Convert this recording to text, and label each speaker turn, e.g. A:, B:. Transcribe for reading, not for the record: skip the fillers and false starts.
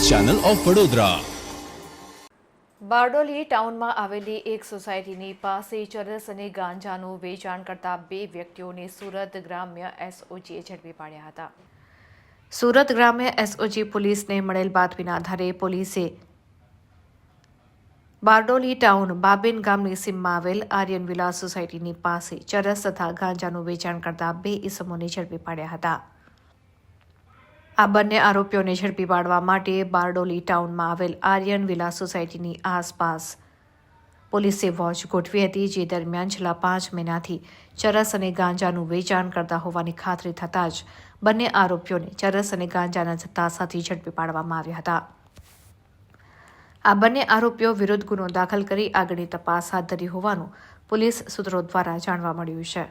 A: Channel of Vadodara.
B: Bardoli ટાઉનમાં આવેલી એક સોસાયટીની પાસે ચરસ અને ગાંજાનું વેચાણ કરતા 2 વ્યક્તિઓને સુરત ગ્રામ્ય એસઓજીએ ઝડપી પાડ્યા હતા। સુરત ગ્રામ્ય એસઓજી પોલીસને મળેલ બાતમીના આધારે પોલીસે બારડોલી ટાઉન બાબેન ગામની સીમમાં આવેલ આર્યન વિલાસ સોસાયટીની પાસે ચરસ તથા ગાંજાનું વેચાણ કરતા 2 ઇસમોને ઝડપી પાડ્યા હતા। આ બંને આરોપીઓને ઝડપી પાડવા માટે બારડોલી ટાઉનમાં આવેલ આર્યન વિલાસ સોસાયટીની આસપાસ પોલીસે વોચ ગોઠવી હતી, જે દરમિયાન છેલ્લા 5 મહિનાથી ચરસ અને ગાંજાનું વેચાણ કરતા હોવાની ખાતરી થતાં જ બંને આરોપીઓને ચરસ અને ગાંજાના જથ્થા સાથે ઝડપી પાડવામાં આવ્યા હતા। આ બંને આરોપીઓ વિરુદ્ધ ગુનો દાખલ કરી આગળની તપાસ હાથ ધરી હોવાનું પોલીસ સૂત્રો દ્વારા જાણવા મળ્યું છે।